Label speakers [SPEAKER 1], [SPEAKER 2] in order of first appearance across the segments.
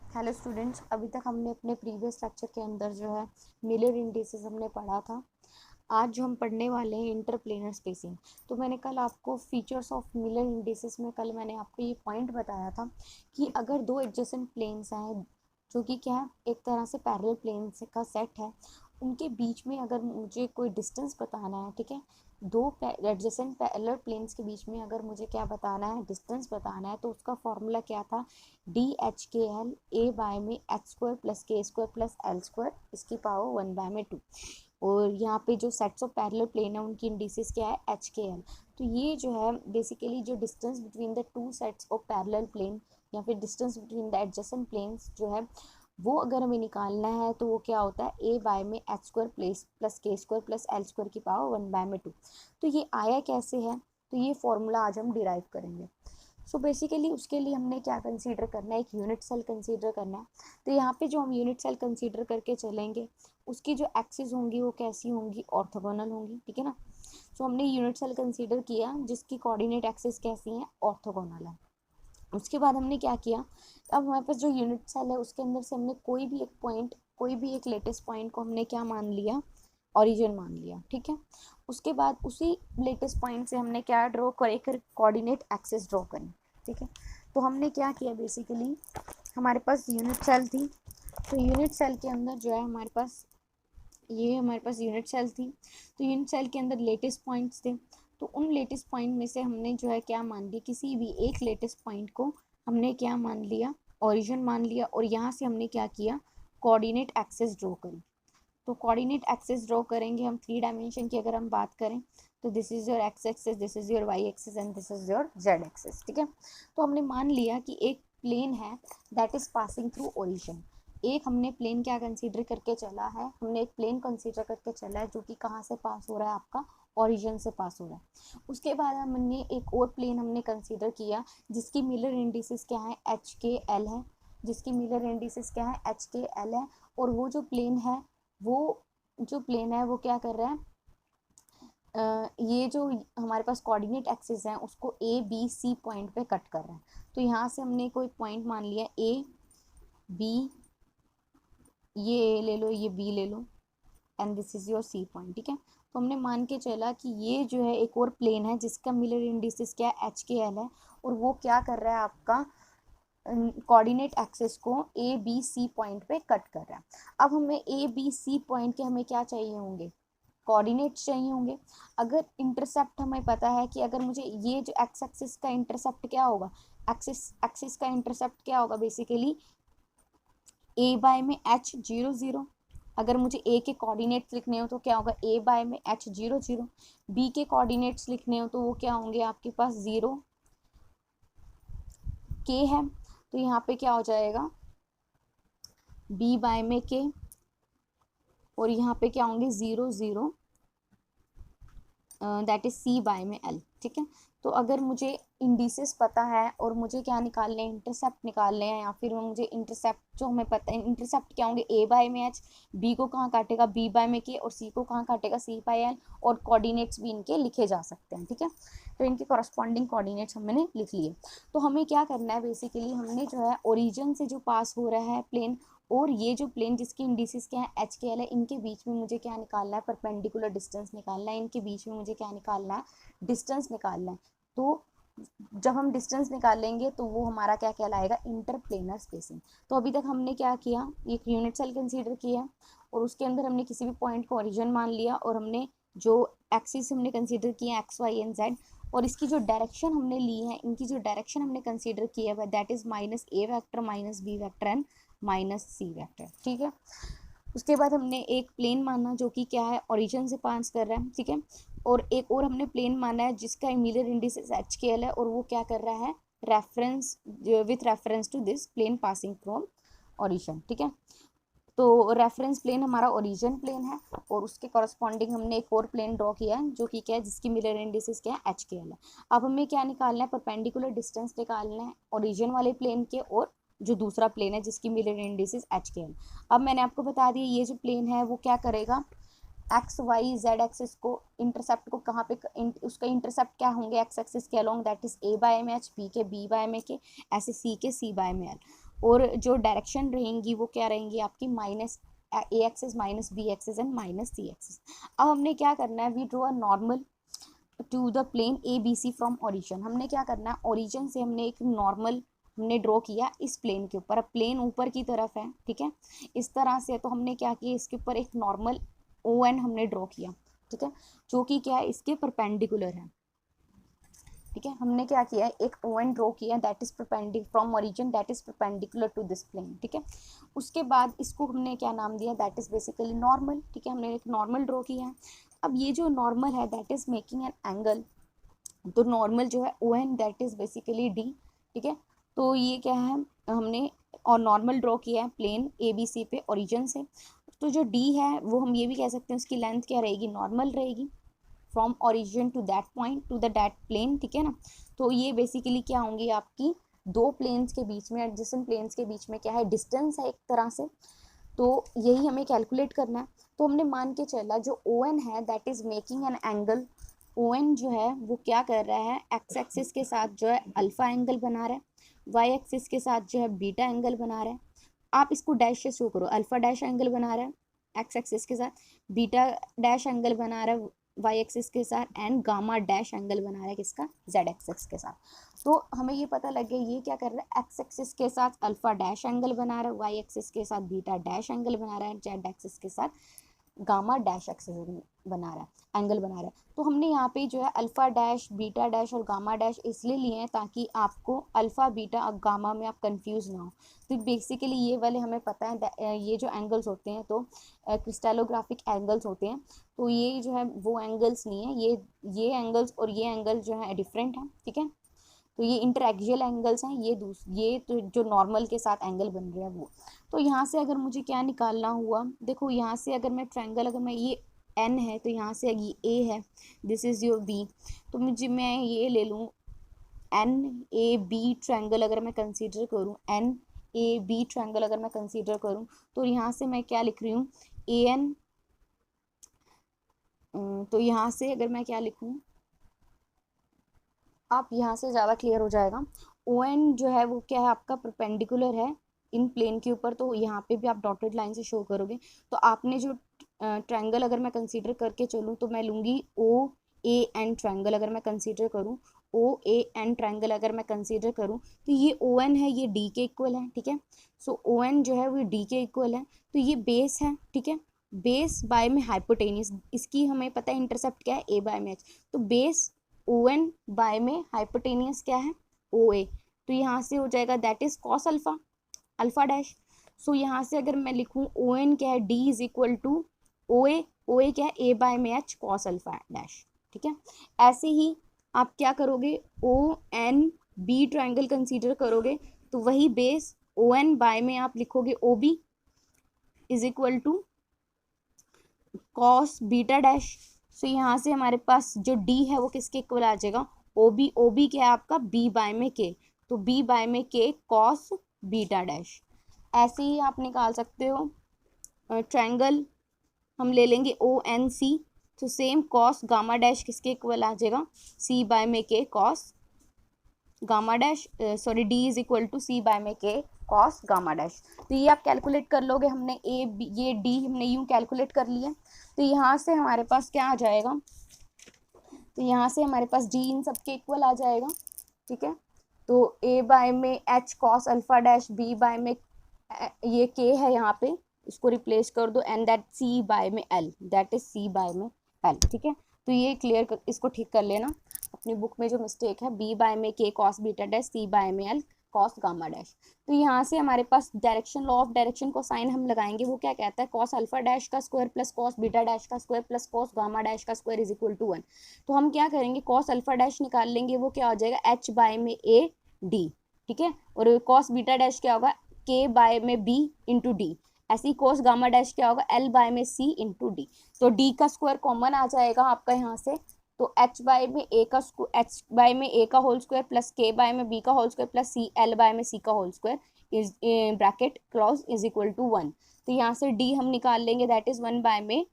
[SPEAKER 1] Hello students, अभी तक हमने अपने प्रीवियस लेक्चर के अंदर जो है मिलर इंडिसेस हमने पढ़ा था। आज जो हम पढ़ने वाले हैं इंटरप्लेनर स्पेसिंग। तो मैंने कल आपको फीचर्स ऑफ मिलर इंडिसेस में कल मैंने आपको ये पॉइंट बताया था कि अगर दो एडजेसेंट प्लेन्स हैं जो कि क्या है, एक तरह से पैरेलल प्लेन्स का सेट है, उनके बीच में अगर मुझे कोई डिस्टेंस बताना है, ठीक है, दो एडजेसेंट पैरेलल प्लेन्स के बीच में अगर मुझे क्या बताना है, डिस्टेंस बताना है, तो उसका फॉर्मूला क्या था, D H K L A by में H square plus K square plus L square इसकी पावर 1/2। और यहाँ पे जो सेट्स ऑफ पैरेलल प्लेन है उनकी इंडिसेस क्या है, एच के एल। तो ये जो है बेसिकली जो distance between the two sets of parallel plane या फिर distance between the adjacent planes जो है वो अगर हमें निकालना है तो वो क्या होता है, ए बाय में H square plus K square plus L square की पावर 1/2। तो ये आया कैसे है, तो ये फॉर्मूला आज हम डिराइव करेंगे। सो बेसिकली उसके लिए हमने क्या कंसीडर करना है, एक यूनिट सेल कंसीडर करना है। तो यहाँ पे जो हम यूनिट सेल कंसीडर करके चलेंगे उसकी जो एक्सिस होंगी वो कैसी होंगी, ऑर्थोगोनल होंगी, ठीक है ना। सो हमने यूनिट सेल कंसीडर किया जिसकी कोऑर्डिनेट एक्सिस कैसी है, ऑर्थोगोनल है। उसके बाद हमने क्या किया, अब हमारे पास जो यूनिट सेल है उसके अंदर से हमने कोई भी एक पॉइंट, कोई भी एक लेटेस्ट पॉइंट को हमने क्या मान लिया, ओरिजिन मान लिया, ठीक है। उसके बाद उसी लेटेस्ट पॉइंट से हमने क्या ड्रॉ करे, कर कोऑर्डिनेट एक्सिस ड्रॉ करें, ठीक है। तो हमने क्या किया, बेसिकली हमारे पास यूनिट सेल थी, तो यूनिट सेल के अंदर जो है हमारे पास यूनिट सेल थी। तो यूनिट सेल के अंदर लेटेस्ट पॉइंट्स थे, तो उन लेटेस्ट पॉइंट में से हमने जो है क्या मान लिया, किसी भी एक लेटेस्ट पॉइंट को हमने क्या मान लिया, ओरिजिन मान लिया। और यहाँ से हमने क्या किया, कोऑर्डिनेट एक्सिस ड्रॉ करी। तो कोऑर्डिनेट एक्सिस ड्रॉ करेंगे हम 3 डायमेंशन की अगर हम बात करें, तो this is your X axis, this is your Y axis and this is your Z axis, ठीक है। तो हमने मान लिया कि एक प्लेन है that is passing through origin. एक हमने प्लेन क्या कंसीडर करके चला है, हमने एक प्लेन कंसीडर करके चला है जो कि कहाँ से पास हो रहा है, आपका ओरिजिन से पास हो रहा है। उसके बाद हमने एक और प्लेन हमने कंसीडर किया जिसकी मिलर इंडिसेस क्या है, एच के एल है। जिसकी मिलर इंडिसेस क्या है, एच के एल है। और वो जो प्लेन है, वो जो प्लेन है वो क्या कर रहा है, ये जो हमारे पास कोऑर्डिनेट एक्सिस है उसको ए बी सी पॉइंट पे कट कर रहा है। तो यहाँ से हमने कोई पॉइंट मान लिया ए बी, ये ए ले लो, ये बी ले लो, and this is your C point, ठीक है। तो हमने मान के चला कि ये जो है एक और प्लेन है जिसका मिलर इंडिसेस क्या है, एच के एल है। और वो क्या कर रहा है, आपका कोऑर्डिनेट एक्सिस को ए बी सी पॉइंट पे कट कर रहा है। अब हमें ए बी सी पॉइंट के हमें क्या चाहिए होंगे, कोऑर्डिनेट्स चाहिए होंगे। अगर इंटरसेप्ट हमें पता है कि अगर मुझे ये जो एक्स एक्सिस का इंटरसेप्ट क्या होगा, एक्सिस एक्सिस का इंटरसेप्ट क्या होगा, बेसिकली ए बाय में एच 0 0। अगर मुझे ए के कोऑर्डिनेट्स लिखने हो तो क्या होगा, ए बाय में एच 0 0। बी के कोऑर्डिनेट्स लिखने हो तो वो क्या होंगे आपके पास, 0 के है। तो यहाँ पे क्या हो जाएगा, बी बाय में के, और यहाँ पे क्या होंगे 0 0, दैट इज सी बाय में एल, ठीक है। तो अगर मुझे इंडिसेस पता है और मुझे क्या निकालने हैं, इंटरसेप्ट निकालने हैं, या फिर मुझे इंटरसेप्ट जो हमें पता है, इंटरसेप्ट क्या होंगे, ए बाय में एच, बी को कहाँ काटेगा, बी बाय में के, और सी को कहाँ काटेगा, सी बाय एल। और कोऑर्डिनेट्स भी इनके लिखे जा सकते हैं, ठीक है। तो इनके कॉरस्पॉन्डिंग कोऑर्डिनेट्स हमने लिख लिए। तो हमें क्या करना है, बेसिकली हमने जो है ओरिजिन से जो पास हो रहा है प्लेन, और ये जो प्लेन जिसकी इंडिसेस क्या है, एच के एल है, इनके बीच में मुझे क्या निकालना है, परपेंडिकुलर डिस्टेंस निकालना है। इनके बीच में मुझे क्या निकालना है, डिस्टेंस निकालना है। तो जब हम डिस्टेंस निकालेंगे तो वो हमारा क्या कहलाएगा, इंटरप्लेनर स्पेसिंग। तो अभी तक हमने क्या किया, एक यूनिट सेल कंसीडर किया और उसके अंदर हमने किसी भी पॉइंट को ओरिजिन मान लिया, और हमने जो एक्सिस हमने कंसीडर किया एक्स वाई एंड जेड, और इसकी जो डायरेक्शन हमने ली है, इनकी जो डायरेक्शन हमने कंसीडर किया है that is minus A vector minus B vector and minus C vector, ठीक है। उसके बाद हमने एक प्लेन माना जो कि क्या है, ओरिजिन से पास कर रहा है, ठीक है। और एक और हमने प्लेन माना है जिसका Miller indices H K L है, और वो क्या कर रहा है, reference with reference to this plane passing from origin, ठीक है। तो रेफरेंस प्लेन हमारा ओरिजिन प्लेन है, और उसके कॉरस्पॉन्डिंग हमने एक और प्लेन ड्रॉ किया है जो कि क्या है, जिसकी मिलर इंडिसेस क्या है, एच के एल है। अब हमें क्या निकालना है, परपेंडिकुलर डिस्टेंस निकालना है ओरिजिन वाले प्लेन के और जो दूसरा प्लेन है जिसकी Miller indices H K L. अब मैंने आपको बता दिया ये जो प्लेन है वो क्या करेगा, एक्स वाई जेड एक्सिस को, इंटरसेप्ट को कहाँ पे उसका इंटरसेप्ट क्या होंगे, एक्स एक्सिस के along, that is A by में एच, बी के बी बाय में के, ऐसे सी के सी बाय में एल। और जो डायरेक्शन रहेंगी वो क्या रहेंगी आपकी minus A axis minus B axis and minus C axis. अब हमने क्या करना है, we draw a normal to the plane A B C from origin. हमने क्या करना है, ओरिजिन से हमने एक नॉर्मल हमने ड्रॉ किया इस प्लेन के ऊपर। अब प्लेन ऊपर की तरफ है, ठीक है, इस तरह से। तो हमने क्या किया, इसके ऊपर एक नॉर्मल ओ एन हमने ड्रॉ किया, ठीक है, जो कि क्या है, इसके परपेंडिकुलर है, ठीक है। हमने क्या किया है, एक ओ एन ड्रॉ किया that is perpendicular from origin that is perpendicular to this plane, ठीक है। उसके बाद इसको हमने क्या नाम दिया, दैट इज बेसिकली नॉर्मल, ठीक है। हमने एक नॉर्मल ड्रॉ किया है। अब ये जो नॉर्मल है that is making an angle, तो नॉर्मल जो है O N that is basically D, ठीक है। तो ये क्या है, हमने और नॉर्मल ड्रॉ किया है प्लेन ए बी सी पे ओरिजिन से। तो जो डी है वो हम ये भी कह सकते हैं उसकी लेंथ क्या रहेगी, नॉर्मल रहेगी from origin to that point to the that plane, ठीक है ना। तो ये बेसिकली क्या होंगी आपकी दो प्लेन्स के बीच में, एडजेसेंट प्लेन्स के बीच में क्या है, डिस्टेंस है एक तरह से। तो यही हमें कैलकुलेट करना है। तो हमने मान के चला जो ओ एन है that is making an angle, O N जो है वो क्या कर रहा है, एक्स एक्सिस के साथ जो है अल्फा एंगल बना रहा है, वाई एक्सिस के साथ जो है बीटा एंगल बना रहा है। आप इसको डैश से शो करो, अल्फा डैश एंगल बना रहा है एक्स एक्सिस के साथ, बीटा डैश एंगल बना रहा है वाई एक्सिस के साथ, एंड गामा डैश एंगल बना रहा है किसका, जेड एक्सिस के साथ। तो हमें ये पता लग गया ये क्या कर रहा है, एक्स एक्सिस के साथ अल्फा डैश एंगल बना रहा है, वाई एक्सिस के साथ बीटा डैश एंगल बना रहा है, जेड एक्सिस के साथ गामा डैश एक्सिस बना रहा है, एंगल बना रहा है। तो हमने यहाँ पे जो है अल्फा डैश बीटा डैश और गामा डैश इसलिए लिए हैं ताकि आपको अल्फा बीटा और गामा में आप कंफ्यूज ना हो। तो बेसिकली ये वाले हमें पता है ये जो एंगल्स होते हैं तो क्रिस्टलोग्राफिक एंगल्स होते हैं। तो ये जो है वो एंगल्स नहीं है, ये एंगल्स और ये एंगल जो है डिफरेंट है, ठीक है। तो ये इंटरएक्सियल एंगल्स हैं, ये तो जो नॉर्मल के साथ एंगल बन रहे हैं वो। तो यहाँ से अगर मुझे क्या निकालना हुआ, देखो यहाँ से अगर मैं ट्रायंगल, अगर मैं ये एन है तो यहाँ से ये ए है, दिस इज़ योर बी, तो मैं ये ले लूँ एन ए बी ट्रायंगल अगर मैं कंसीडर करूँ, एन ए बी ट्रायंगल अगर मैं कंसीडर करूँ, तो यहाँ से मैं क्या लिख रही हूँ, ए एन, तो यहाँ से अगर मैं क्या लिखूँ, आप यहाँ से ज़्यादा क्लियर हो जाएगा। ओ एन जो है वो क्या है आपका परपेंडिकुलर है इन प्लेन के ऊपर, तो यहाँ पे भी आप डॉटेड लाइन से शो करोगे। तो आपने जो ट्रायंगल अगर मैं कंसीडर करके चलूँ तो मैं लूँगी ओ ए एन ट्रायंगल अगर मैं कंसीडर करूँ, ओ ए एन ट्रायंगल अगर मैं कंसीडर करूँ, तो ये ओ एन है, ये डी के इक्वल है, ठीक है। सो ओ एन जो है वो डी के इक्वल है, तो ये बेस है, ठीक है। बेस बाय में हाइपोटेनियस, इसकी हमें पता है इंटरसेप्ट क्या है, ए बाय में एच। तो बेस ओ एन बाय में हाइपोटेनियस क्या है, ओ ए। तो यहाँ से हो जाएगा that is cos alpha, alpha dash. So यहाँ से अगर मैं लिखूँ ओ एन क्या है, D is equal to O A क्या है, ए बाय में एच कॉस अल्फा डैश, ठीक है। ऐसे ही आप क्या करोगे, O N B triangle consider करोगे, तो वही बेस ओ एन बाय में आप लिखोगे O B is equal to cos beta dash. So यहाँ से हमारे पास जो डी है वो किसके इक्वल आ जाएगा, ओ बी क्या है आपका, बी बाय में के, तो बी बाय में के कॉस बीटा डैश। ऐसे ही आप निकाल सकते हो ट्रायंगल, हम ले लेंगे ओ एन सी, तो सेम कॉस गामा डैश किसके इक्वल आ जाएगा, सी बाय में के cos gamma dash, sorry D is equal to C by में के कॉस गामा डैश। तो ये आप कैलकुलेट कर लोगे, हमने ए बी ये डी हमने यूँ कैलकुलेट कर लिया। तो यहाँ से हमारे पास क्या आ जाएगा, तो यहाँ से हमारे पास डी इन सबके इक्वल आ जाएगा, ठीक है। तो ए बाय में H cos alpha dash, B by में ये के है यहाँ पे, इसको रिप्लेस कर दो, एंड दैट सी बाय में L, that is C by में एल, ठीक है। तो ये क्लियर इसको ठीक कर लेना, अपनी बुक में जो मिस्टेक है, बी बाय में के cos beta dash, C by में एल कॉस गामा डैश। तो यहाँ से हमारे पास direction, law of direction cosine हम लगाएंगे, वो क्या कहता है, कॉस अल्फा डैश का square plus cos beta dash का square plus cos gamma dash का स्क्वायर इज इक्वल टू 1। तो हम क्या करेंगे, कॉस अल्फा डैश निकाल लेंगे, वो क्या हो जाएगा, एच बाय में ए डी, ठीक है। और कॉस बीटा डैश क्या होगा, के बाय में बी इंटू डी। ऐसे ही कोस गामा डैश क्या होगा, एल बाय में सी इंटू डी। तो डी का स्क्वायर कॉमन आ जाएगा आपका यहाँ से, तो एच बाय में ए का एच बाय में ए का whole square plus K by में बी का whole square plus C L by में सी का whole square is bracket close is equal to 1। तो यहाँ से डी हम निकाल लेंगे, दैट इज 1 बाय में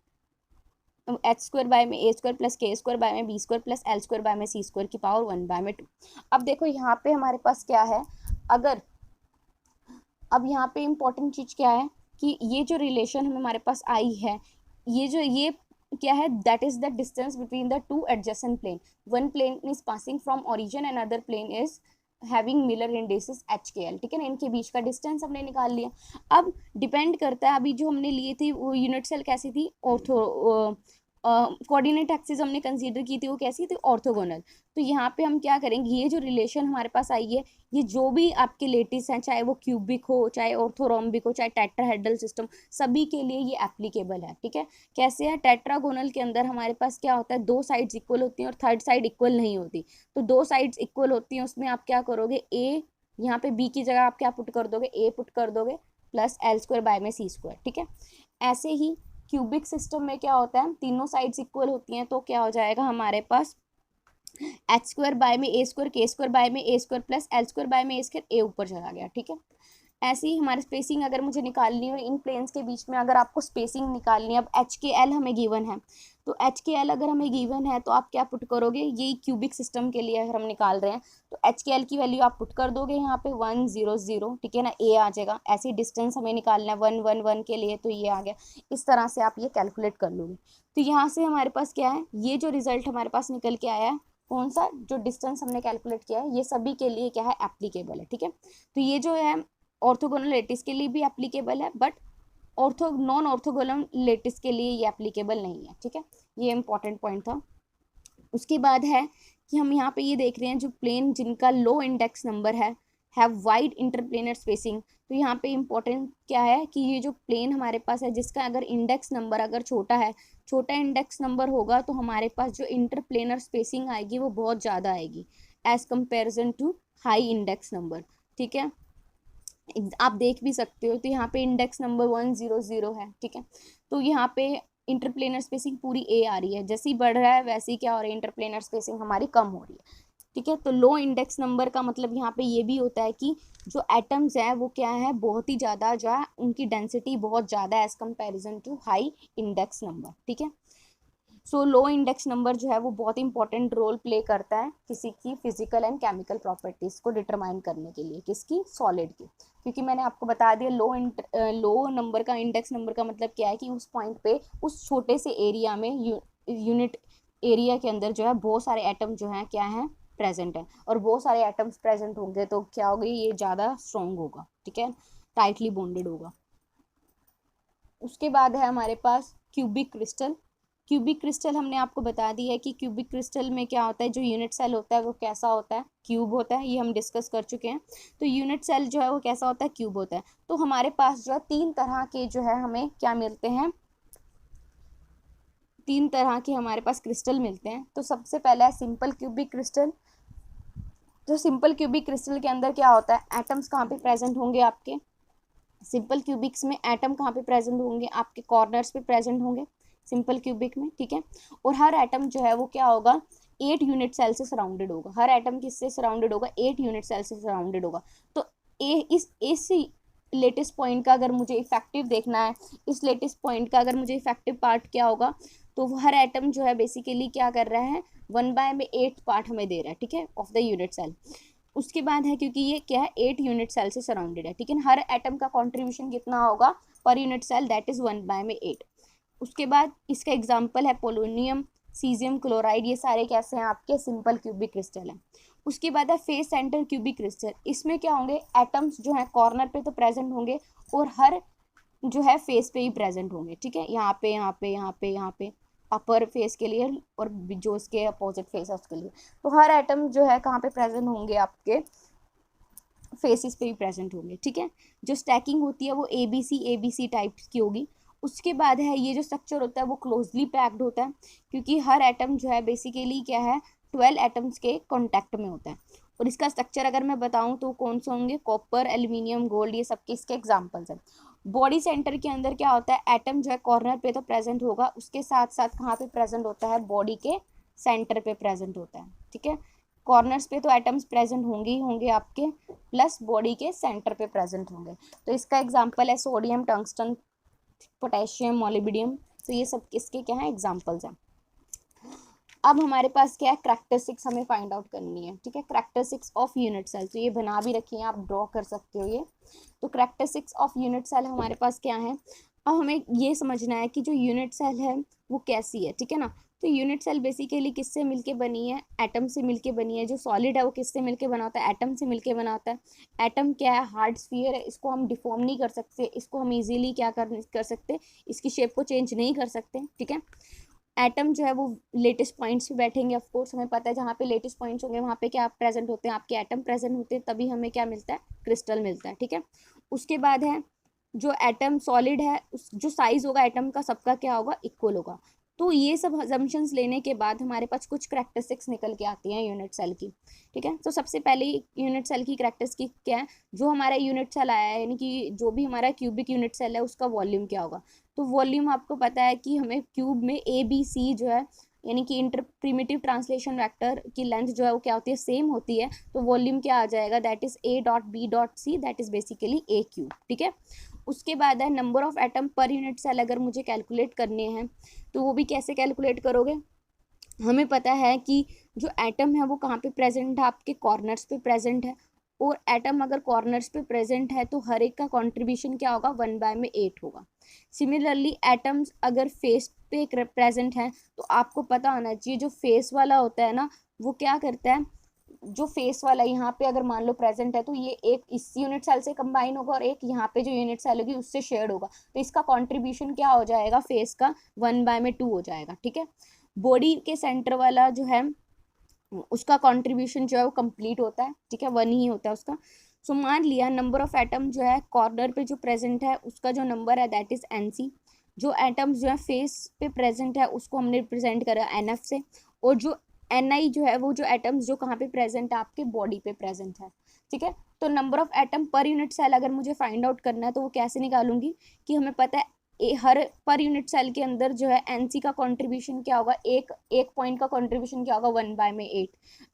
[SPEAKER 1] एच स्क्वायर बाय में A square plus K square by में B square plus L square by में सी स्क्वायर की पावर 1 बाय में 2। अब देखो यहाँ पे हमारे पास क्या है, अगर अब यहाँ पे इम्पोर्टेंट चीज़ क्या है कि ये जो रिलेशन हमारे पास आई है, ये क्या है, that is the distance between the two adjacent plane, one plane is passing from origin and other plane is having Miller indices HKL, ठीक है ना, इनके बीच का डिस्टेंस हमने निकाल लिया। अब डिपेंड करता है, अभी जो हमने लिए थी वो यूनिट सेल कैसी थी, ऑर्थो कोऑर्डिनेट एक्सिस हमने कंसीडर की थी, वो कैसी थी, ऑर्थोगोनल। तो यहाँ पे हम क्या करेंगे, ये जो रिलेशन हमारे पास आई है, ये जो भी आपके लेटिस हैं, चाहे वो क्यूबिक हो, चाहे ऑर्थोरोम्बिक हो, चाहे टेट्राहेड्रल सिस्टम, सभी के लिए ये एप्लीकेबल है, ठीक है। कैसे है, टेट्रागोनल के अंदर हमारे पास क्या होता है, दो साइड्स इक्वल होती हैं और थर्ड साइड इक्वल नहीं होती। तो दो साइड्स इक्वल होती हैं, उसमें आप क्या करोगे, ए, यहाँ पे बी की जगह आप क्या पुट कर दोगे, ए पुट कर दोगे, प्लस L² बाय में C², ठीक है। ऐसे ही क्यूबिक सिस्टम में क्या होता है, तीनों साइड्स इक्वल होती हैं, तो क्या हो जाएगा हमारे पास H² बाय में A² K² बाय में A² प्लस L² बाय में A², ए ऊपर चला गया, ठीक है। ऐसे ही हमारी स्पेसिंग अगर मुझे निकालनी हो इन प्लेन्स के बीच में, अगर आपको स्पेसिंग निकालनी है, अब HKL हमें गिवन है, तो HKL अगर हमें गिवन है तो आप क्या पुट करोगे, यही क्यूबिक सिस्टम के लिए अगर हम निकाल रहे हैं तो HKL की वैल्यू आप पुट कर दोगे यहाँ पे 1 0 0, ठीक है ना, ए आ जाएगा। ऐसी डिस्टेंस हमें निकालना है 1 1 1 के लिए, तो ये आ गया। इस तरह से आप ये कैलकुलेट कर लोगे। तो यहाँ से हमारे पास क्या है, ये जो रिजल्ट हमारे पास निकल के आया है, कौन सा, जो डिस्टेंस हमने कैलकुलेट किया है, ये सभी के लिए क्या है, एप्लीकेबल है, ठीक है। तो ये जो है ऑर्थोगोनल लेटिस के लिए भी एप्लीकेबल है, बट नॉन ऑर्थोगोनल लेटिस के लिए ये एप्लीकेबल नहीं है, ठीक है। ये इंपॉर्टेंट पॉइंट था। उसके बाद है कि हम यहाँ पे ये देख रहे हैं, जो प्लेन जिनका लो इंडेक्स नंबर है, हैव वाइड इंटरप्लेनर स्पेसिंग। तो यहाँ पे इंपॉर्टेंट क्या है कि ये जो प्लेन हमारे पास है, जिसका अगर इंडेक्स नंबर अगर छोटा है, छोटा इंडेक्स नंबर होगा, तो हमारे पास जो इंटरप्लेनर स्पेसिंग आएगी वो बहुत ज़्यादा आएगी as comparison to high index number, ठीक है। आप देख भी सकते हो, तो यहाँ पे इंडेक्स नंबर 1 0 0 है, ठीक है। तो यहाँ पे इंटरप्लेनर स्पेसिंग पूरी ए आ रही है, जैसे ही बढ़ रहा है वैसे ही क्या हो रही है, इंटरप्लेनर स्पेसिंग हमारी कम हो रही है, ठीक है। तो लो इंडेक्स नंबर का मतलब यहाँ पे ये भी होता है कि जो एटम्स है वो क्या है, बहुत ही ज़्यादा, जो है उनकी डेंसिटी बहुत ज़्यादा है as comparison to high index number, ठीक है। सो लो इंडेक्स नंबर जो है वो बहुत इंपॉर्टेंट रोल प्ले करता है किसी की फिजिकल एंड केमिकल प्रॉपर्टीज को डिटरमाइन करने के लिए, किसकी, सॉलिड की। क्योंकि मैंने आपको बता दिया लो नंबर का, इंडेक्स नंबर का मतलब क्या है कि उस पॉइंट पे, उस छोटे से एरिया में, यूनिट एरिया के अंदर जो है बहुत सारे एटम जो हैं क्या है, प्रेजेंट है। और बहुत सारे एटम्स प्रेजेंट होंगे तो क्या होगी, ये ज़्यादा स्ट्रॉन्ग होगा, ठीक है, टाइटली बॉन्डेड होगा। उसके बाद है हमारे पास क्यूबिक क्रिस्टल। क्यूबिक क्रिस्टल हमने आपको बता दी है कि क्यूबिक क्रिस्टल में क्या होता है, जो यूनिट सेल होता है वो कैसा होता है, क्यूब होता है, ये हम डिस्कस कर चुके हैं। तो यूनिट सेल जो है वो कैसा होता है, क्यूब होता है। तो हमारे पास जो है तीन तरह के जो है हमें क्या मिलते हैं, तीन तरह के हमारे पास क्रिस्टल मिलते हैं। तो सबसे पहला है सिंपल क्यूबिक क्रिस्टल। तो सिंपल क्यूबिक क्रिस्टल के अंदर क्या होता है, एटम्स कहाँ पे प्रेजेंट होंगे आपके, सिंपल क्यूबिक्स में एटम कहाँ पे प्रेजेंट होंगे, आपके कॉर्नर्स पे प्रेजेंट होंगे सिंपल क्यूबिक में, ठीक है। और हर एटम जो है वो क्या होगा, 8 यूनिट सेल से सराउंडेड होगा। हर एटम किससे सराउंडेड होगा, 8 यूनिट सेल से सराउंडेड होगा। तो इस लेटेस्ट पॉइंट का अगर मुझे इफेक्टिव देखना है, इस लेटेस्ट पॉइंट का अगर मुझे इफेक्टिव पार्ट क्या होगा, तो हर एटम जो है बेसिकली क्या कर रहा है, 1/8 पार्ट हमें दे रहा है, ठीक है, ऑफ द यूनिट सेल। उसके बाद है, क्योंकि ये क्या है, 8 यूनिट सेल से सराउंडेड है, ठीक है, हर एटम का कंट्रीब्यूशन कितना होगा पर यूनिट सेल, दैट इज 1/8। उसके बाद इसका एग्जांपल है पोलोनियम, सीजियम क्लोराइड, ये सारे कैसे हैं, आपके सिंपल क्यूबिक क्रिस्टल हैं। उसके बाद है फेस सेंटर क्यूबिक क्रिस्टल। इसमें क्या होंगे, एटम्स जो है कॉर्नर पे तो प्रेजेंट होंगे और हर जो है फेस पे ही प्रेजेंट होंगे, ठीक है, यहाँ पे यहाँ पे यहाँ पे यहाँ पे, अपर फेस के लिए और जो इसके अपोजिट फेस है उसके लिए। तो हर एटम जो है कहाँ पे प्रेजेंट होंगे, आपके फेसिस पे भी प्रेजेंट होंगे, ठीक है। जो स्टैकिंग होती है वो ABC टाइप की होगी। उसके बाद है ये जो स्ट्रक्चर होता है वो क्लोजली पैक्ड होता है, क्योंकि हर एटम जो है बेसिकली क्या है, 12 एटम्स के कॉन्टैक्ट में होता है। और इसका स्ट्रक्चर अगर मैं बताऊं तो कौन से होंगे, कॉपर, एल्यूमिनियम, गोल्ड, ये सबके इसके एग्जाम्पल्स हैं। बॉडी सेंटर के अंदर क्या होता है, एटम जो है कॉर्नर पे तो प्रेजेंट होगा, उसके साथ साथ कहाँ पे प्रेजेंट होता है, बॉडी के सेंटर पे प्रेजेंट होता है, ठीक है। कॉर्नर्स पे तो एटम्स प्रेजेंट होंगे ही होंगे आपके, प्लस बॉडी के सेंटर पे प्रेजेंट होंगे। तो इसका एग्जांपल है सोडियम, टंगस्टन, पोटेशियम, मोलिब्डियम। तो ये सब किसके क्या है, एग्जांपल्स हैं। अब हमारे पास क्या है, करैक्टरिस्टिक्स हमें फाइंड आउट करनी है, ठीक है। करैक्टरिस्टिक्स ऑफ यूनिट सेल, तो ये बना भी रखी है, आप ड्रॉ कर सकते हो ये। तो करैक्टरिस्टिक्स ऑफ यूनिट सेल हमारे पास क्या है, अब हमें ये समझना है कि जो यूनिट सेल है वो कैसी है, ठीक है ना। तो यूनिट सेल बेसिकली किससे मिलके बनी है, एटम से मिलके बनी है। जो सॉलिड है वो किससे मिलके बना होता है, एटम से मिलके बना होता है। एटम क्या है, हार्ड स्फीयर है, इसको हम डिफॉर्म नहीं कर सकते, इसको हम इजीली क्या कर सकते, इसकी शेप को चेंज नहीं कर सकते, ठीक है। एटम जो है वो लेटेस्ट पॉइंट्स पे बैठेंगे, ऑफ कोर्स हमें पता है जहाँ पे लेटेस्ट पॉइंट्स होंगे वहाँ पे क्या प्रेजेंट होते हैं, आपके एटम प्रेजेंट होते हैं, तभी हमें क्या मिलता है, क्रिस्टल मिलता है, ठीक है। उसके बाद है जो एटम सॉलिड है, उस जो साइज होगा एटम का सबका क्या होगा, इक्वल होगा। तो ये सब अजम्पशंस लेने के बाद हमारे पास कुछ करैक्टरिस्टिक्स निकल के आती हैं यूनिट सेल की, ठीक है। तो सबसे पहले यूनिट सेल की करैक्टरिस्टिक क्या है, जो हमारा यूनिट सेल आया है, यानी कि जो भी हमारा क्यूबिक यूनिट सेल है उसका वॉल्यूम क्या होगा। तो वॉल्यूम आपको पता है कि हमें क्यूब में ए बी सी जो है, यानी कि इंटर प्रिमिटिव ट्रांसलेशन वेक्टर की लेंथ जो है वो क्या होती है, सेम होती है। तो वॉल्यूम क्या आ जाएगा, that is A dot B dot C, that is basically A cube, ठीक है। उसके बाद है number of atom per unit cell, अगर मुझे कैलकुलेट करने हैं तो वो भी कैसे कैलकुलेट करोगे, हमें पता है कि जो एटम है वो कहाँ पे प्रेजेंट है, आपके कॉर्नर्स पे प्रेजेंट है। और एटम अगर कॉर्नर्स पे प्रेजेंट है तो हर एक का कंट्रीब्यूशन क्या होगा, 1/8 होगा। सिमिलरली एटम्स अगर फेस पे प्रेजेंट है तो आपको पता होना चाहिए जो फेस वाला होता है ना वो क्या करता है, जो फेस वाला यहाँ पे अगर मान लो प्रेजेंट है तो ये एक इस यूनिट सेल से कंबाइन होगा और एक यहाँ पे जो यूनिट सेल होगी उससे शेयर्ड होगा। तो इसका कंट्रीब्यूशन क्या हो जाएगा, फेस का 1/2 हो जाएगा, ठीक है। बॉडी के सेंटर वाला जो है उसका कंट्रीब्यूशन जो है वो कंप्लीट होता है, ठीक है, 1 ही होता है उसका। सो मान लिया नंबर ऑफ एटम जो है कॉर्नर पे जो प्रेजेंट है उसका जो नंबर है दैट इज NC। जो एटम्स जो है फेस पे प्रेजेंट है उसको हमने रिप्रेजेंट करा NF से। और जो NI जो है वो जो एटम्स जो कहाँ पे प्रेजेंट है, आपके बॉडी पे प्रेजेंट है, ठीक है। तो number of atom per unit cell अगर मुझे फाइंड आउट करना है तो वो कैसे निकालूंगी, कि हमें पता है हर पर यूनिट सेल के अंदर जो है NC का कंट्रीब्यूशन क्या होगा, एक एक पॉइंट का कंट्रीब्यूशन क्या होगा, 1/8।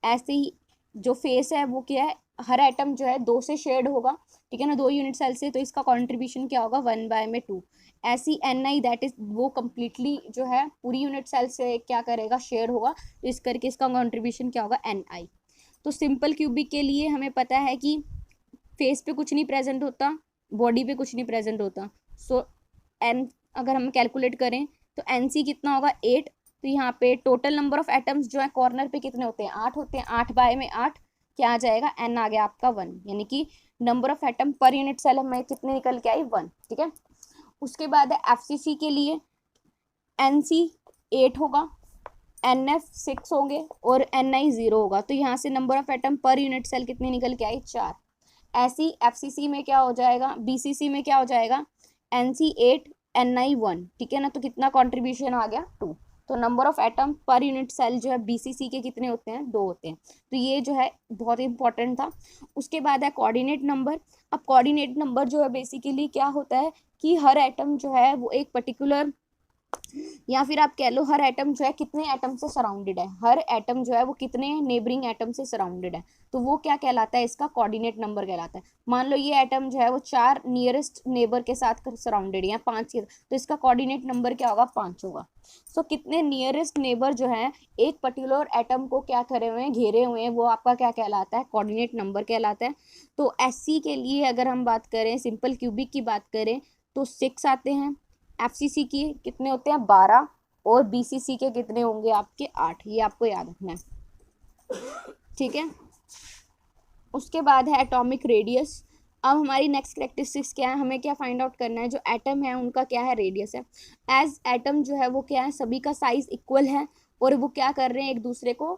[SPEAKER 1] ऐसे ही जो फेस है वो क्या है, हर एटम जो है 2 से शेड होगा, ठीक है ना, 2 यूनिट सेल से, तो इसका कंट्रीब्यूशन क्या होगा, 1/2। ऐसी NI दैट इज वो कंप्लीटली जो है पूरी यूनिट सेल से क्या करेगा, शेयर होगा, तो इस करके इसका कंट्रीब्यूशन क्या होगा, NI। तो सिंपल क्यूबिक के लिए हमें पता है कि फेस पे कुछ नहीं प्रेजेंट होता, बॉडी पे कुछ नहीं प्रेजेंट होता। सो एन अगर हम कैलकुलेट करें तो NC कितना होगा, 8। तो यहाँ पे टोटल नंबर ऑफ एटम्स जो है कॉर्नर पे कितने होते हैं, 8 होते हैं। 8/8 क्या आ जाएगा, N आ गया आपका 1, यानी कि number of atom per unit cell हमें कितने निकल के आई, 1, ठीक है। उसके बाद है FCC के लिए NC 8 होगा, NF 6 होंगे और NI 0 होगा। तो यहाँ से number of atom per unit cell कितने निकल के आई, 4। ऐसी FCC में क्या हो जाएगा, BCC में क्या हो जाएगा, NC 8 NI 1, ठीक है ना। तो कितना कंट्रीब्यूशन आ गया, 2। तो number of atom per unit cell जो है BCC के कितने होते हैं, 2 होते हैं। तो ये जो है बहुत इंपॉर्टेंट था। उसके बाद है कोऑर्डिनेट नंबर। अब कोऑर्डिनेट नंबर जो है बेसिकली क्या होता है कि हर एटम जो है वो एक पर्टिकुलर, या फिर आप कह लो हर एटम जो है कितने एटम से सराउंडेड है, हर एटम जो है वो कितने नेबरिंग एटम से सराउंडेड है, तो वो क्या कहलाता है, इसका कोऑर्डिनेट नंबर कहलाता है। मान लो ये एटम जो है वो 4 नियरेस्ट नेबर के साथ सराउंडेड है या 5 के, तो इसका कोऑर्डिनेट नंबर क्या होगा, 5 होगा। सो कितने नियरेस्ट नेबर जो है एक पर्टिकुलर एटम को क्या करे हुए हैं, घेरे हुए हैं, वो आपका क्या कहलाता है, कोऑर्डिनेट नंबर कहलाता है। तो SC के लिए अगर हम बात करें, सिंपल क्यूबिक की बात करें तो 6 आते हैं। FCC की कितने होते हैं, 12। और BCC के कितने होंगे आपके, 8। ये आपको याद रखना है, ठीक है। उसके बाद है एटॉमिक रेडियस। अब हमारी नेक्स्ट कैरेक्टरिस्टिक्स क्या है, हमें क्या फाइंड आउट करना है, जो एटम है उनका क्या है, रेडियस है। एज एटम जो है वो क्या है, सभी का साइज इक्वल है और वो क्या कर रहे हैं, एक दूसरे को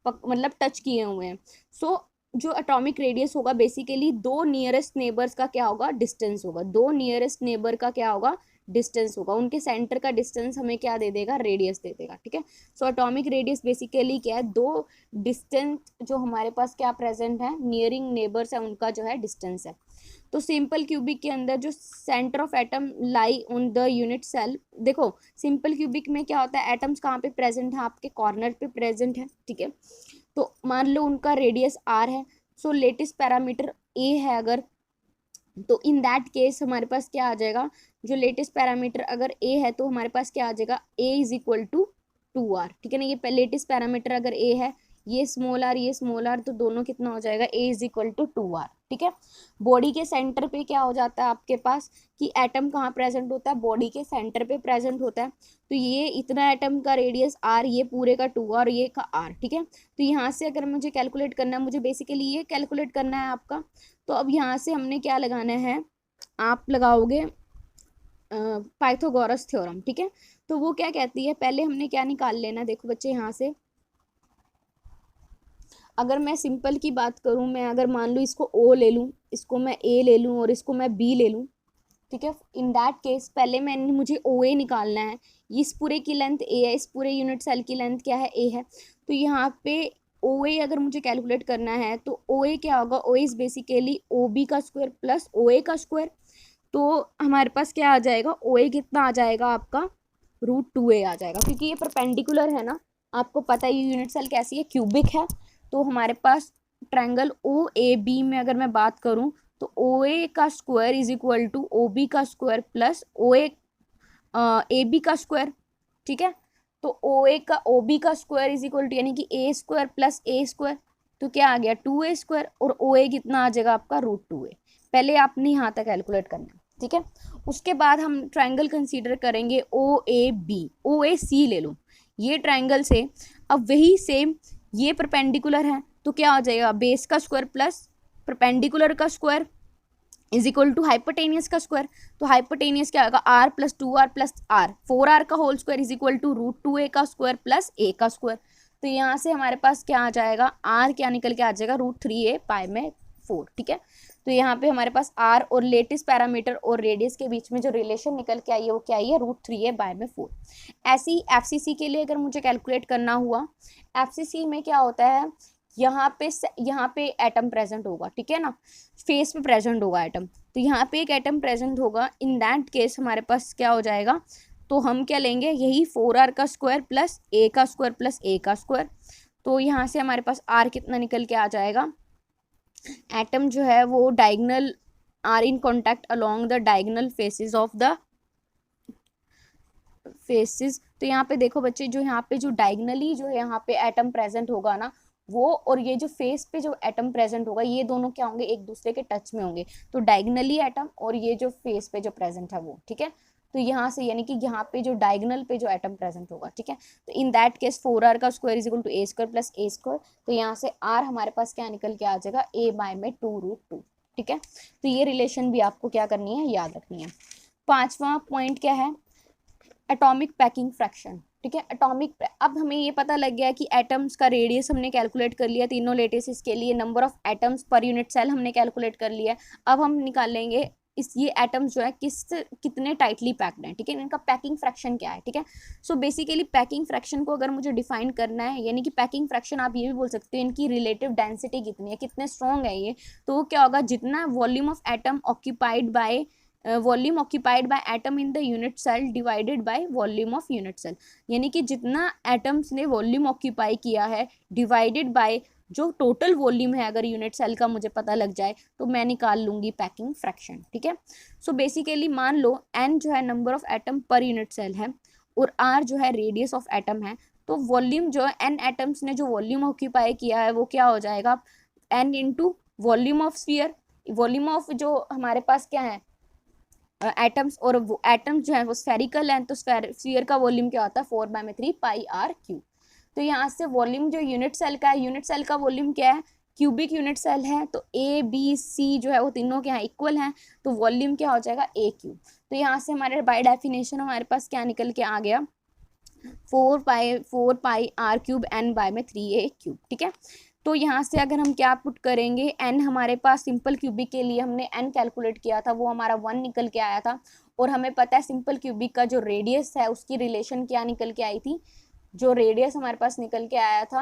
[SPEAKER 1] मतलब टच किए हुए हैं। सो जो एटॉमिक रेडियस होगा बेसिकली 2 नियरेस्ट नेबर्स का क्या होगा, डिस्टेंस होगा। 2 नियरेस्ट नेबर का क्या होगा, डिस्टेंस होगा। उनके सेंटर का डिस्टेंस हमें क्या दे देगा, रेडियस दे देगा, ठीक है। सो एटॉमिक रेडियस बेसिकली क्या है, 2 डिस्टेंस जो हमारे पास क्या प्रेजेंट है, नियरिंग नेबर्स है, उनका जो है डिस्टेंस है। तो सिंपल क्यूबिक के अंदर जो center of atom lie on the unit cell, देखो सिंपल क्यूबिक में क्या होता है, एटम्स कहाँ पे प्रेजेंट है, आपके कॉर्नर पे प्रेजेंट है, ठीक है। तो मान लो उनका रेडियस R है। सो लेटेस्ट पैरामीटर A है अगर, तो इन दैट केस हमारे पास क्या आ जाएगा, जो लेटेस्ट पैरामीटर अगर A है तो हमारे पास क्या आ जाएगा, A is equal to 2r, ठीक है ना। ये लेटेस्ट पैरामीटर अगर a है, ये स्मॉल आर ये स्मॉल आर, तो दोनों कितना हो जाएगा, a is equal to 2r, ठीक है। बॉडी के सेंटर पे क्या हो जाता है आपके पास कि एटम कहाँ प्रेजेंट होता है, बॉडी के सेंटर पे प्रेजेंट होता है। तो ये इतना एटम का रेडियस r, ये पूरे का 2 और ये का r, ठीक है। तो यहाँ से अगर मुझे कैलकुलेट करना है, मुझे बेसिकली ये कैलकुलेट करना है आपका। तो अब यहाँ से हमने क्या लगाना है, आप लगाओगे पाइथागोरस थ्योरम, ठीक है। तो वो क्या कहती है, पहले हमने क्या निकाल लेना, देखो बच्चे यहाँ से अगर मैं सिंपल की बात करूँ, मैं अगर मान लूँ इसको O ले लूँ, इसको मैं A ले लूँ और इसको मैं B ले लूँ, ठीक है। इन दैट केस पहले मुझे OA निकालना है। इस पूरे की लेंथ A है, इस पूरे यूनिट सेल की लेंथ क्या है, A है। तो यहाँ पे OA अगर मुझे कैलकुलेट करना है तो OA क्या होगा, OA इज बेसिकली OB का स्क्वायर प्लस OA का स्क्वायर। तो हमारे पास क्या आ जाएगा, OA कितना आ जाएगा आपका, √2a आ जाएगा, क्योंकि ये परपेंडिकुलर है ना। आपको पता है ये यूनिट सेल कैसी है, क्यूबिक है। तो हमारे पास ट्रायंगल OAB में अगर मैं बात करूं तो OA का square is equal to OB का स्क्वायर प्लस AB का स्क्वायर, ठीक है। तो OA का OB का स्क्वायर इज इक्वल टू यानी कि A square plus A square, तो क्या आ गया 2A स्क्वायर, और OA कितना आ जाएगा आपका √2a। पहले आपने यहाँ तक कैलकुलेट करना है, ठीक है। उसके बाद हम ट्रायंगल कंसीडर करेंगे OAB, OAC ले लो ये ट्रायंगल से। अब वही सेम ये परपेंडिकुलर है, तो क्या हो जाएगा, बेस का स्क्वायर प्लस परपेंडिकुलर का square is equal to hypotenuse का स्क्वायर। तो हाइपोटेनियस क्या होगा, R plus 2r plus R, 4r का whole square is equal to √2a का स्क्वायर प्लस a का स्क्वायर। तो यहाँ से हमारे पास क्या आ जाएगा, r क्या निकल के आ जाएगा, √3a पाई में 4, ठीक है। तो यहाँ पे हमारे पास r और लेटेस्ट पैरामीटर और रेडियस के बीच में जो रिलेशन निकल के आई है वो क्या आई है, √3a बाय में 4। ऐसे ही FCC के लिए अगर मुझे कैलकुलेट करना हुआ, FCC में क्या होता है, यहाँ पे एटम प्रेजेंट होगा, ठीक है ना, फेस पे प्रेजेंट होगा एटम। तो यहाँ पे एक एटम प्रेजेंट होगा, इन दैट केस हमारे पास क्या हो जाएगा, तो हम क्या लेंगे, यही 4r का स्क्वायर प्लस a का स्क्वायर प्लस a का स्क्वायर। तो यहाँ से हमारे पास r कितना निकल के आ जाएगा, एटम जो है वो diagonal are in contact along the diagonal faces of the faces. तो यहाँ पे देखो बच्चे, जो यहाँ पे जो डायगोनली जो है यहाँ पे एटम प्रेजेंट होगा ना, वो और ये जो फेस पे जो एटम प्रेजेंट होगा, ये दोनों क्या होंगे, एक दूसरे के टच में होंगे। तो डायगोनली एटम और ये जो फेस पे जो प्रेजेंट है वो, ठीक है। तो यहाँ से यानी कि यहाँ पे जो डायगोनल पे जो एटम प्रेजेंट होगा, ठीक है। तो इन दैट केस 4r का square is equal to a square plus a square. तो यहाँ से r हमारे पास क्या निकल के आ जाएगा, a बाय में 2√2, ठीक है। तो ये रिलेशन भी आपको क्या करनी है, याद रखनी है। पांचवा पॉइंट क्या है, एटॉमिक पैकिंग फ्रैक्शन, ठीक है। अब हमें ये पता लग गया कि एटम्स का रेडियस हमने कैलकुलेट कर लिया तीनों लेटेसिस के लिए, number of atoms per unit cell हमने कैलकुलेट कर लिया। अब हम निकालेंगे ये एटम्स जो है कितने टाइटली पैक्ड हैं, ठीक है, इनका पैकिंग फ्रैक्शन क्या है, ठीक है। सो बेसिकली पैकिंग फ्रैक्शन को अगर मुझे डिफाइन करना है, यानी कि पैकिंग फ्रैक्शन आप ये भी बोल सकते हो इनकी रिलेटिव डेंसिटी कितनी है, कितने स्ट्रॉन्ग है ये। तो वो क्या होगा, जितना volume of atom occupied by volume occupied by atom in the unit cell divided by volume of unit cell, यानी कि जितना एटम्स ने वॉल्यूम ऑक्यूपाई किया है डिवाइडेड बाय जो टोटल वॉल्यूम है, अगर यूनिट सेल का मुझे पता लग जाए तो मैं निकाल लूंगी पैकिंग फ्रैक्शन, ठीक है। सो बेसिकली मान लो n जो है number of atom per unit cell है और r जो है रेडियस ऑफ एटम है। तो वॉल्यूम जो है n एटम्स ने जो वॉल्यूम ऑक्यूपाई किया है वो क्या हो जाएगा, n into volume of sphere. Volume of जो हमारे पास क्या है एटम्स, और वो एटम्स जो है वो स्फेरिकल है, तो स्फीयर का वॉल्यूम क्या होता है 4/3 पाई r क्यूब। तो यहाँ से वॉल्यूम जो यूनिट सेल का है, यूनिट सेल का वॉल्यूम क्या है, क्यूबिक यूनिट सेल है, तो A B C जो है वो तीनों के यहाँ इक्वल हैं, तो वॉल्यूम क्या हो जाएगा A क्यूब। तो यहाँ से हमारे बाय डेफिनेशन हमारे पास क्या निकल के आ गया, 4 पाई r क्यूब n बाय में 3a क्यूब, ठीक है। तो यहाँ से अगर हम क्या पुट करेंगे, n हमारे पास सिंपल क्यूबिक के लिए हमने n कैलकुलेट किया था, वो हमारा 1 निकल के आया था। और हमें पता है सिंपल क्यूबिक का जो रेडियस है उसकी रिलेशन क्या निकल के आई थी, जो रेडियस हमारे पास निकल के आया था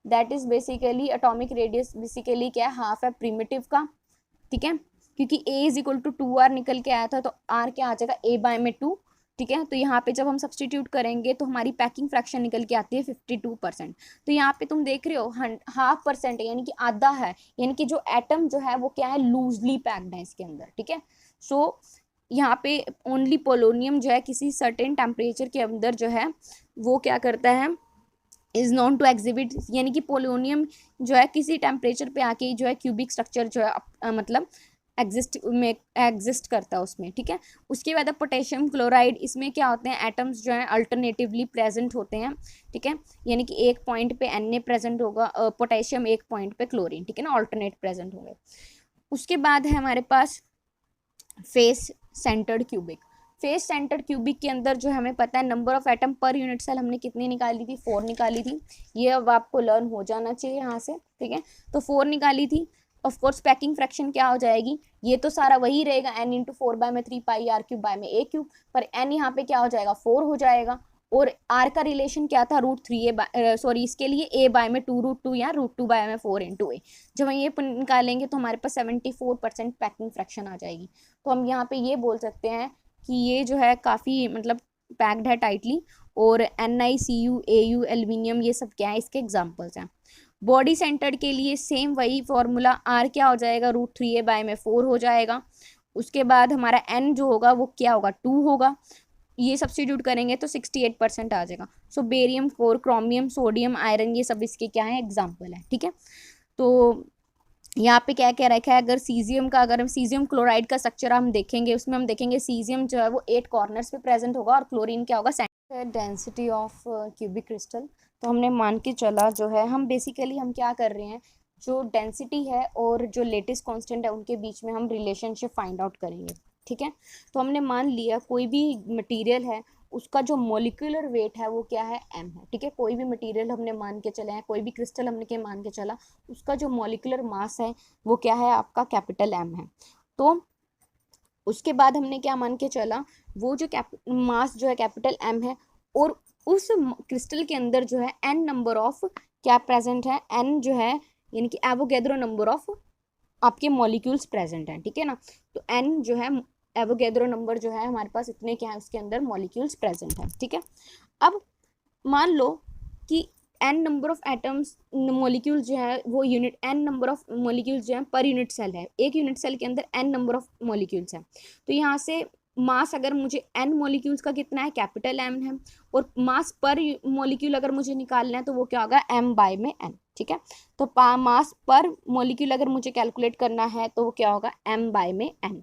[SPEAKER 1] that is basically atomic radius basically क्या है, हाफ है प्रिमिटिव का, ठीक है। क्योंकि a is equal to 2r निकल के आया था, तो r क्या आ जाएगा a बाय में 2, ठीक है। तो यहाँ पे जब हम सब्सटीट्यूट करेंगे तो हमारी पैकिंग फ्रैक्शन निकल के आती है 52%। तो यहाँ पे तुम देख रहे हो 0.5% यानी कि आधा है, यानी कि जो एटम जो है वो क्या है लूजली पैक्ड है इसके अंदर, ठीक है। सो यहाँ पे ओनली पोलोनियम जो है किसी सर्टेन टेम्परेचर के अंदर जो है वो क्या करता है, इज नॉन टू एग्जिबिट, यानी कि पोलोनियम जो है किसी टेम्परेचर पे आके जो है क्यूबिक स्ट्रक्चर जो है मतलब एग्जिस्ट करता है उसमें, ठीक है। उसके बाद पोटेशियम क्लोराइड, इसमें क्या होते हैं, एटम्स जो हैं अल्टरनेटिवली प्रेजेंट होते हैं, ठीक है, यानी कि एक पॉइंट पे Na प्रेजेंट होगा पोटेशियम, एक पॉइंट पे क्लोरीन, ठीक है ना, अल्टरनेट प्रेजेंट होंगे। उसके बाद है हमारे पास face centered cubic. Face centered cubic के अंदर जो हमें पता है number of atom per unit cell हमने कितनी निकाली थी, 4 निकाली थी। ये अब आपको लर्न हो जाना चाहिए यहाँ से, ठीक है। तो 4 निकाली थी। ऑफ कोर्स पैकिंग फ्रैक्शन क्या हो जाएगी, ये तो सारा वही रहेगा, n इंटू 4/3 πr³ पर n यहाँ पे क्या हो जाएगा, 4 हो जाएगा। और r का रिलेशन क्या था, √3a सॉरी इसके लिए a/2√2 या √2/4 जब हम ये निकालेंगे तो हमारे पास 74% पैकिंग फ्रैक्शन आ जाएगी। तो हम यहाँ पे ये बोल सकते हैं कि ये जो है काफ़ी मतलब पैक्ड है टाइटली। और NiCu, Au, एल्यूमिनियम, ये सब क्या है, इसके एग्जाम्पल्स हैं। बॉडी सेंटर्ड के लिए सेम वही फॉर्मूला, R क्या हो जाएगा, √3a/4 हो जाएगा। उसके बाद हमारा N जो होगा वो क्या होगा, 2 होगा। ये सब्स्टिट्यूट करेंगे तो 68% आ जाएगा। सो बेरियम, कोर, क्रोमियम, सोडियम, आयरन, ये सब इसके क्या है, एग्जाम्पल है, ठीक है। तो यहाँ पे क्या क्या रखा है, अगर सीजियम का, अगर हम सीजियम क्लोराइड का स्ट्रक्चर हम देखेंगे, उसमें हम देखेंगे सीजियम जो है वो 8 कॉर्नर्स पे प्रेजेंट होगा और क्लोरीन क्या होगा, डेंसिटी ऑफ क्यूबिक क्रिस्टल। तो हमने मान के चला जो है, हम बेसिकली हम क्या कर रहे हैं, जो डेंसिटी है और जो लेटेस्ट कांस्टेंट है उनके बीच में हम रिलेशनशिप फाइंड आउट करेंगे, ठीक है। तो हमने मान लिया कोई भी मटेरियल है उसका जो मोलिकुलर वेट है वो क्या है, m है, ठीक है। कोई भी मटेरियल हमने मान के चले हैं, कोई भी क्रिस्टल हमने के मान के चला, उसका जो मोलिकुलर मास है वो क्या है, आपका कैपिटल M है। तो उसके बाद हमने क्या मान के चला, वो जो मास जो है कैपिटल M है, और उस क्रिस्टल के अंदर जो है n नंबर ऑफ क्या प्रेजेंट है, n जो है यानी कि एवोगैड्रो नंबर ऑफ आपके मॉलिक्यूल्स प्रेजेंट हैं, ठीक है ना। तो n जो है एवोगैड्रो नंबर जो है हमारे पास इतने क्या है उसके अंदर मॉलिक्यूल्स प्रेजेंट हैं, ठीक है। अब मान लो कि n number of atoms molecules जो है वो unit n number of molecules जो है पर यूनिट सेल है, एक यूनिट सेल के अंदर n नंबर ऑफ मॉलिक्यूल्स है। तो यहाँ से मास अगर मुझे n मॉलिक्यूल्स का कितना है, कैपिटल M है, और मास पर मॉलिक्यूल अगर मुझे निकालना है तो वो क्या होगा, m/n, ठीक है। तो मास पर मॉलिक्यूल अगर मुझे कैलकुलेट करना है तो वो क्या होगा, m/n।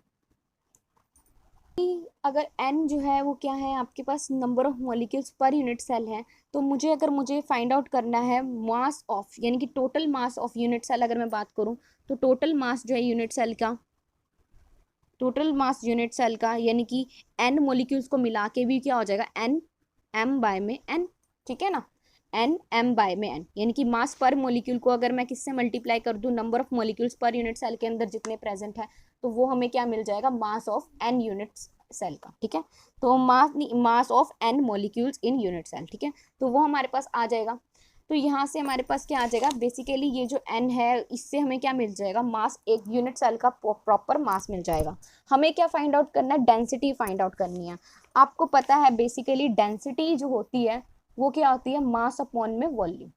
[SPEAKER 1] अगर n जो है वो क्या है आपके पास number of molecules per unit cell है, तो मुझे फाइंड आउट करना है मास ऑफ, यानी कि total mass of unit cell अगर मैं बात करूं, तो टोटल मास जो है यूनिट सेल का, टोटल मास यूनिट सेल का यानी कि n मॉलिक्यूल्स को मिला के भी क्या हो जाएगा, n m/n, ठीक है ना, n m/n, यानी कि मास पर मॉलिक्यूल को अगर मैं किससे मल्टीप्लाई कर दूं, number of molecules per unit cell के अंदर जितने प्रेजेंट है, तो वो हमें क्या मिल जाएगा, mass of n units cell का, ठीक है। तो mass of n molecules in unit cell, ठीक है, तो वो हमारे पास आ जाएगा। तो यहाँ से हमारे पास क्या आ जाएगा, बेसिकली ये जो n है इससे हमें क्या मिल जाएगा, मास, एक यूनिट सेल का प्रॉपर मास मिल जाएगा। हमें क्या फाइंड आउट करना है, डेंसिटी फाइंड आउट करनी है। आपको पता है बेसिकली डेंसिटी जो होती है वो क्या होती है, मास अपॉन में वॉल्यूम,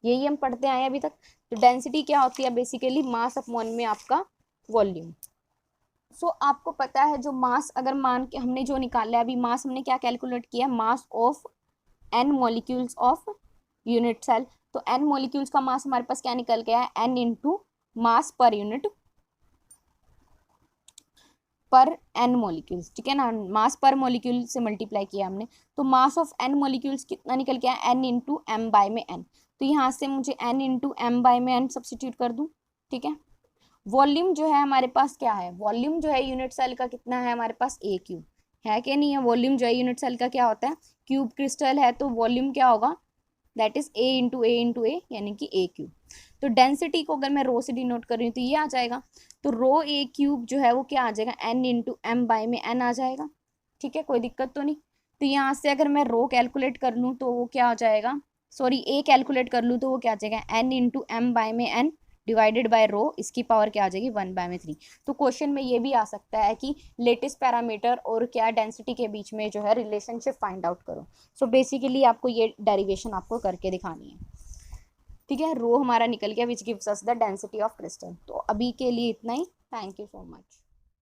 [SPEAKER 1] यही हम पढ़ते आए अभी तक। तो डेंसिटी क्या होती है, बेसिकली मास अपॉन में आपका वॉल्यूम। सो आपको पता है जो मास, अगर मान के हमने जो निकाला है अभी मास, हमने क्या कैलकुलेट किया, mass of n molecules of unit cell. तो n मॉलिक्यूल्स का मास हमारे पास क्या निकल गया है, n into mass per unit पर n मॉलिक्यूल्स, ठीक है ना, मास पर मॉलिक्यूल से मल्टीप्लाई किया हमने। तो मास ऑफ n मॉलिक्यूल्स कितना निकल गया, n इंटू m/n। तो यहाँ से मुझे n इंटू m/n सब्सटीट्यूट कर दूँ, ठीक है। वॉल्यूम जो है हमारे पास क्या है, वॉल्यूम जो है यूनिट सेल का कितना है हमारे पास, a क्यूब है कि नहीं है। वॉल्यूम जो है यूनिट सेल का क्या होता है, क्यूब क्रिस्टल है तो वॉल्यूम क्या होगा, that is a into a यानी कि a क्यूब। तो डेंसिटी को अगर मैं रो से डिनोट कर रही हूँ तो ये आ जाएगा, तो रो a क्यूब जो है वो क्या आ जाएगा, n इंटू m/n आ जाएगा, ठीक है, कोई दिक्कत तो नहीं। तो यहाँ से अगर मैं रो कैलकुलेट कर लूँ तो वो क्या आ जाएगा, सॉरी a कैलकुलेट कर लूँ तो वो क्या आ जाएगा, n into m/n divided by rho, इसकी पावर क्या आ जाएगी, 1/3। तो क्वेश्चन में ये भी आ सकता है कि लेटेस्ट पैरामीटर और क्या डेंसिटी के बीच में जो है रिलेशनशिप फाइंड आउट करो। सो बेसिकली आपको ये डेरिवेशन आपको करके दिखानी है, ठीक है। रो हमारा निकल गया which gives us the density of crystal. तो अभी के लिए इतना ही, थैंक यू सो मच।